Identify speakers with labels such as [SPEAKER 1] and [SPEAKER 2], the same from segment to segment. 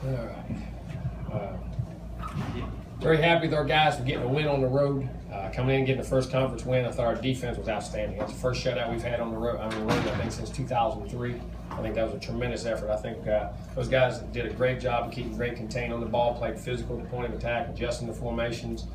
[SPEAKER 1] All right. Very happy with our guys for getting a win on the road. Coming in and getting the first conference win, I thought our defense was outstanding. That's the first shutout we've had on the road, I think, since 2003. I think that was a tremendous effort. I think those guys did a great job of keeping great contain on the ball, played physical at the point of attack, adjusting the formations,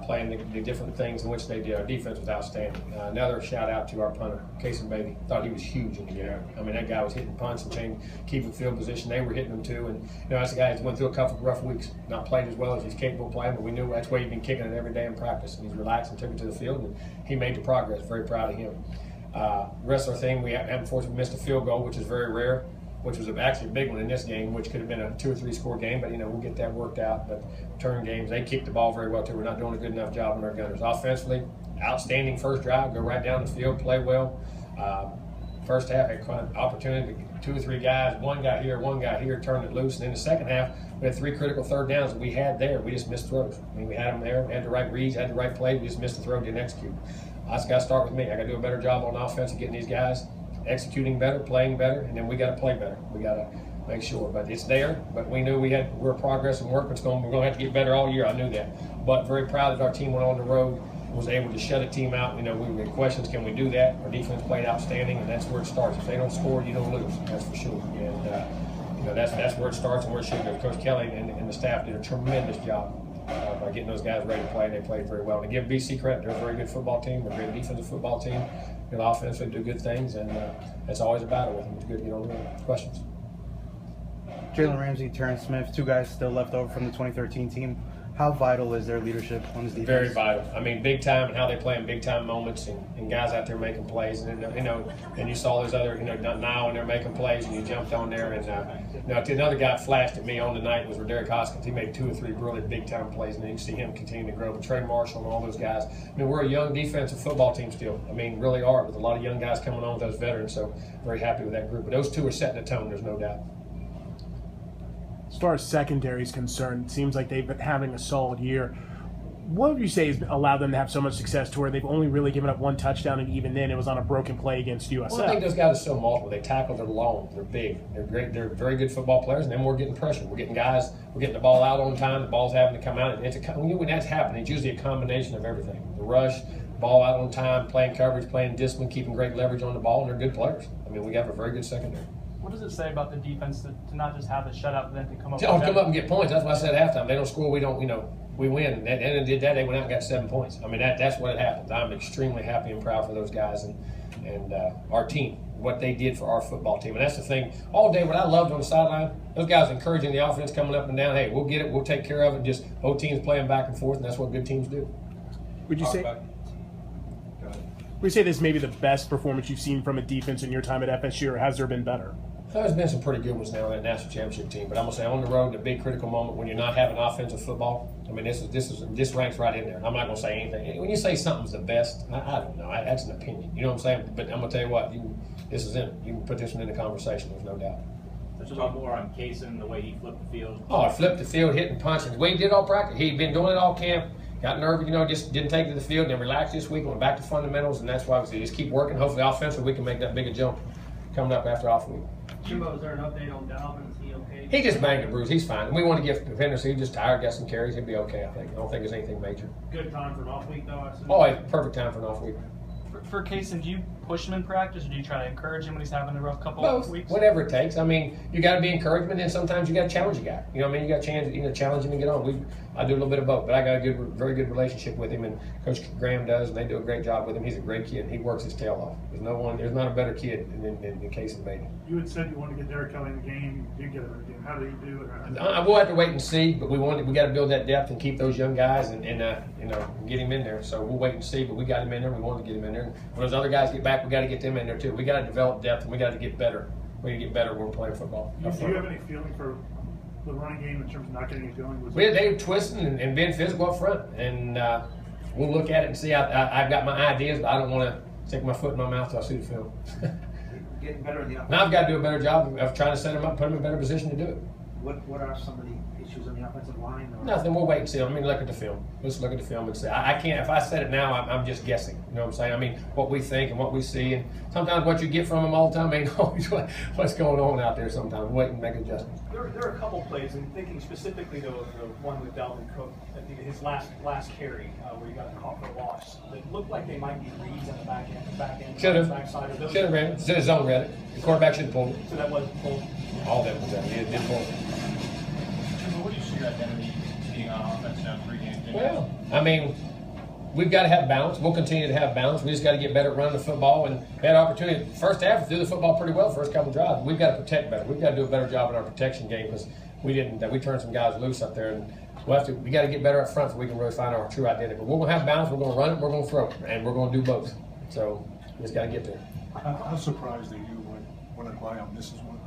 [SPEAKER 1] playing the different things in which they did. Our defense was outstanding. Another shout out to our punter, Casey Baby. Thought he was huge in the game. I mean, that guy was hitting punts and keeping field position. They were hitting them too. And that's a guy who went through a couple of rough weeks, not played as well as he's capable of playing, but we knew that's why he'd been kicking it every day in practice. And he's relaxed and took it to the field, and he made the progress. Very proud of him. The rest of our thing, we haven't fortunately missed a field goal, which is very rare, which was actually a big one in this game, which could have been a 2 or 3 score game, but we'll get that worked out. But return games, they kicked the ball very well too. We're not doing a good enough job on our gunners. Offensively, outstanding first drive, go right down the field, play well. First half, had opportunity to 2 or 3 guys, one guy here, turn it loose. And in the second half, we had 3 critical third downs that we had there. We just missed throws. I mean, we had them there, we had the right reads, had the right play, we just missed the throw, didn't execute. That's got to start with me. I got to do a better job on offense of getting these guys executing better, playing better, and then we got to play better. We got to make sure. But it's there. But we knew we're progress and work. We're going to have to get better all year. I knew that. But very proud that our team went on the road and was able to shut a team out. We had questions, can we do that? Our defense played outstanding, and that's where it starts. If they don't score, you don't lose. That's for sure. And that's where it starts and where it should go. Coach Kelly and the staff did a tremendous job by getting those guys ready to play, and they played very well. And to give BC credit, they're a very good football team, they're a great defensive football team. Good offense, they do good things, and it's always a battle with them. It's good to get on the road. Questions?
[SPEAKER 2] Jalen Ramsey, Terrence Smith, 2 guys still left over from the 2013 team. How vital is their leadership on this defense?
[SPEAKER 1] Very vital. I mean, big time, and how they play in big time moments, and guys out there making plays. And and you saw those other, now when they're making plays, and you jumped on there. And another guy flashed at me on the night was Roderick Hoskins. He made 2 or 3 really big time plays, and then you see him continue to grow. But Trey Marshall and all those guys. I mean, we're a young defensive football team still. I mean, really are, with a lot of young guys coming on with those veterans. So very happy with that group. But those 2 are setting the tone. There's no doubt.
[SPEAKER 3] As far as secondary is concerned, it seems like they've been having a solid year. What would you say has allowed them to have so much success to where they've only really given up 1 touchdown, and even then it was on a broken play against USF?
[SPEAKER 1] Well, I think those guys are so multiple. They tackle, they're long, they're big, they're great, they're very good football players, and then we're getting pressure. We're getting the ball out on time, the ball's having to come out. When that's happening, it's usually a combination of everything. The rush, ball out on time, playing coverage, playing discipline, keeping great leverage on the ball, and they're good players. I mean, we have a very good secondary.
[SPEAKER 4] What does it say about the defense to not just have a shutout, but then to come up?
[SPEAKER 1] Come up and get points. That's what I said at halftime. They don't score, we don't. We win. And they did that. They went out and got 7 points. I mean, that's what it happens. I'm extremely happy and proud for those guys and our team, what they did for our football team. And that's the thing. All day, what I loved on the sideline, those guys encouraging the offense coming up and down. Hey, we'll get it. We'll take care of it. Just both teams playing back and forth, and that's what good teams do.
[SPEAKER 3] Would you say? Would you say this may be the best performance you've seen from a defense in your time at FSU, or has there been better?
[SPEAKER 1] There's been some pretty good ones now on that national championship team, but I'm gonna say on the road, in a big critical moment when you're not having offensive football. I mean, this ranks right in there. I'm not gonna say anything. When you say something's the best, I don't know. That's an opinion. You know what I'm saying? But I'm gonna tell you what. This is it. You can put this one in the conversation. There's no doubt.
[SPEAKER 5] Touch a lot more on Kaysen, the way he flipped the field.
[SPEAKER 1] Oh, I flipped the field, hitting punches. The way he did all practice, he'd been doing it all camp. Got nervous, just didn't take it to the field. Then relaxed this week, went back to fundamentals, and that's why we just keep working. Hopefully, offensively, we can make that bigger jump coming up after off week.
[SPEAKER 4] Jimbo, is there an update on Dalvin? Is he okay?
[SPEAKER 1] He just banged a bruise. He's fine. And we want to give defenders. He's just tired, got some carries. He'll be okay, I think. I don't think there's anything major.
[SPEAKER 4] Good time for an off week, though, I assume?
[SPEAKER 1] Oh, perfect time for an off week.
[SPEAKER 4] For Kaysen, do you push him in practice, or do you try to encourage him when he's having a rough couple of weeks?
[SPEAKER 1] Whatever it takes. I mean, you got to be encouragement, and sometimes you got to challenge a guy. You know what I mean? You got to challenge him and get on. I do a little bit of both, but I got a very good relationship with him, and Coach Graham does, and they do a great job with him. He's a great kid, and he works his tail off. There's not a better kid than Kaysen Bailey.
[SPEAKER 6] You had said you wanted to get Derek Kelly in the game. You did get him in the game. How did he do it?
[SPEAKER 1] We'll have to wait and see, but we got to build that depth and keep those young guys and get him in there. So we'll wait and see, but we got him in there. We wanted to get him in there. And when those other guys get back, we got to get them in there too. We got to develop depth, and we got to get better. We got to get better when we're playing football.
[SPEAKER 6] Do you have any feeling for the running game in terms of not getting it going?
[SPEAKER 1] They were twisting and being physical up front, and we'll look at it and see. I've got my ideas, but I don't want to stick my foot in my mouth till I see the film.
[SPEAKER 7] Getting better in the offense.
[SPEAKER 1] Now I've got to do a better job of trying to set them up, put them in a better position to do it.
[SPEAKER 2] What are some of the issues on the offensive line? Or?
[SPEAKER 1] Nothing. We'll wait and see. I mean, look at the film. Let's look at the film and see. I can't. If I said it now, I'm just guessing. You know what I'm saying? I mean, what we think and what we see, and sometimes what you get from them all the time ain't always what's going on out there. Sometimes wait and make adjustments.
[SPEAKER 7] There are a couple plays, and thinking specifically though of the one with Dalvin Cook, I think his last carry where he got a call for a loss. It looked like they might be reads on the back end.
[SPEAKER 1] Should have.
[SPEAKER 7] Backside of those.
[SPEAKER 1] Should have ran it. Should have zone read it. The quarterback should have pulled it.
[SPEAKER 7] So that wasn't pulled.
[SPEAKER 1] All that was that. He did pull it.
[SPEAKER 5] Jimbo, what do you see your identity being on offense now 3 games?
[SPEAKER 1] Well, I mean, we've got to have balance. We'll continue to have balance. We just got to get better at running the football. And we had opportunity. First half, to do the football pretty well. First couple drives, we've got to protect better. We've got to do a better job in our protection game because we didn't. We turned some guys loose up there, and we got to get better up front so we can really find our true identity. But we're going to have balance. We're going to run it. We're going to throw it, and we're going to do both. So we just got to get there.
[SPEAKER 8] How surprised are you when Aguayo misses one?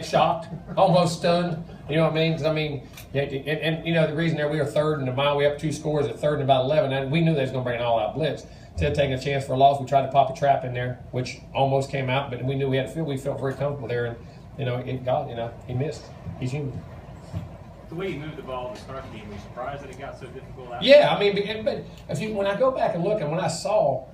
[SPEAKER 1] Shocked, almost stunned. You know what I mean? 'Cause I mean, and you know the reason there we were third and a mile, we up 2 scores at third and about 11. And we knew they was going to bring an all-out blitz. Instead of taking a chance for a loss, we tried to pop a trap in there, which almost came out. But we knew we had to feel. We felt very comfortable there, and he missed. He's human.
[SPEAKER 5] The way you moved the ball to start the game, were you surprised that it got so difficult?
[SPEAKER 1] Yeah, I mean, but when I go back and look, and when I saw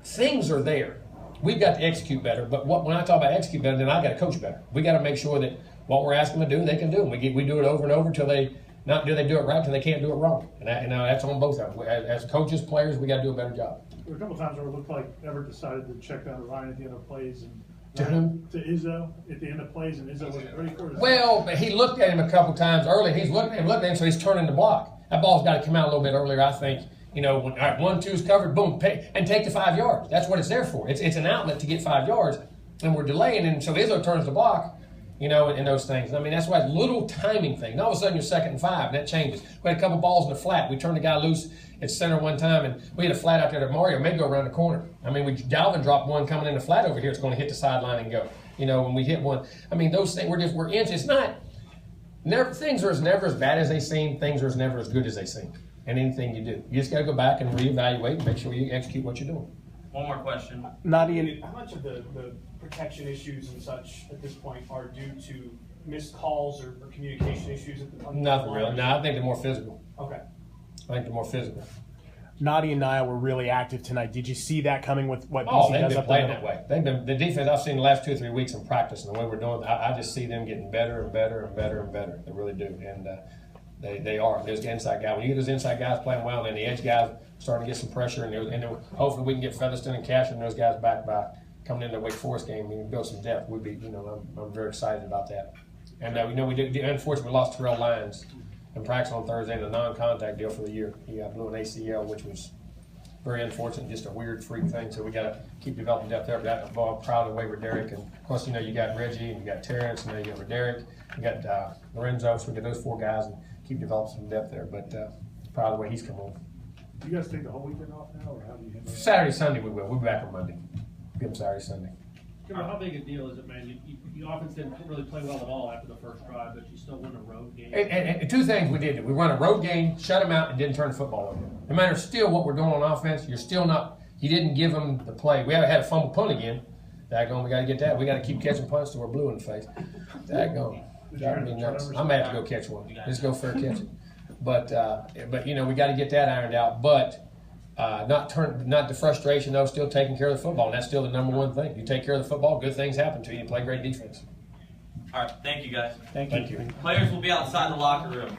[SPEAKER 1] things are there. We've got to execute better, but when I talk about execute better, then I got to coach better. We got to make sure that what we're asking them to do, they can do. And we do it over and over until they do it right, until they can't do it wrong. And that's on both of them. As coaches, players, we got to do a better job.
[SPEAKER 6] There were a couple times where it looked like Everett decided to check down to Ryan at the end of plays and
[SPEAKER 1] To whom?
[SPEAKER 6] To Izzo at the end of plays, and Izzo wasn't ready for it.
[SPEAKER 1] Well, but he looked at him a couple times early. He's looking at him, so he's turning the block. That ball's got to come out a little bit earlier, I think. When 1-2's covered, boom, and take the 5 yards. That's what it's there for. It's an outlet to get 5 yards, and we're delaying, and so Izzo turns the block, in those things. I mean, that's why it's a little timing thing. And all of a sudden, you're 2nd and 5, and that changes. We had a couple balls in the flat. We turned the guy loose at center one time, and we had a flat out there that Mario may go around the corner. I mean, Dalvin dropped one coming in the flat over here. It's going to hit the sideline and go. When we hit one, I mean, those things, we're inches. It's not, things are never as bad as they seem. Things are never as good as they seem. And anything you do, you just got to go back and reevaluate and make sure you execute what you're doing.
[SPEAKER 5] One more question.
[SPEAKER 3] Nadia,
[SPEAKER 7] How much of the protection issues and such at this point are due to missed calls or communication issues?
[SPEAKER 1] Nothing really. No, I think they're more physical.
[SPEAKER 7] Okay.
[SPEAKER 1] I think they're more physical.
[SPEAKER 3] Nadia and Niall were really active tonight. Did you see that coming with what
[SPEAKER 1] Oh,
[SPEAKER 3] BC
[SPEAKER 1] they've
[SPEAKER 3] does
[SPEAKER 1] been
[SPEAKER 3] up
[SPEAKER 1] playing
[SPEAKER 3] there?
[SPEAKER 1] that way. They've been the defense I've seen the last 2 or 3 weeks in practice and the way we're doing. I just see them getting better and better and better and better. They really do, and they are. There's the inside guy. When you get those inside guys playing well, and then the edge guys starting to get some pressure, and hopefully we can get Featherston and Cash and those guys back by coming into the Wake Forest game and build some depth. We'd be, I'm very excited about that. And we did. Unfortunately, we lost Terrell Lyons in practice on Thursday in a non-contact deal for the year. He blew an ACL, which was very unfortunate, just a weird freak thing. So we got to keep developing depth there. But I'm proud of the way Roderick, and of course, you got Reggie, and you got Terrence, and then you got Roderick, you got Lorenzo. So we got those 4 guys and keep developing some depth there. But proud of the way he's come on.
[SPEAKER 6] Do you guys take the whole weekend off now, or how do you handle that?
[SPEAKER 1] Saturday, Sunday we will. We'll be back on Monday. Give them Saturday, Sunday.
[SPEAKER 9] Jimbo, how big a deal is it, man? You offense didn't really play well at all after the first drive, but you still won a road game.
[SPEAKER 1] And 2 things we did. We run a road game, shut them out, and didn't turn the football over. No matter still what we're doing on offense, you're still not. You didn't give them the play. We haven't had a fumble punt again. Daggone, we got to get that. We got to keep catching punts till we're blue in the face. Daggone, driving me nuts. I may have to go catch one. Just go fair catch it. But we got to get that ironed out. But not the frustration though. Still taking care of the football. And that's still the number one thing. You take care of the football, good things happen to you. You play great defense.
[SPEAKER 10] All right, thank you guys.
[SPEAKER 3] Thank you.
[SPEAKER 10] Players will be outside the locker room.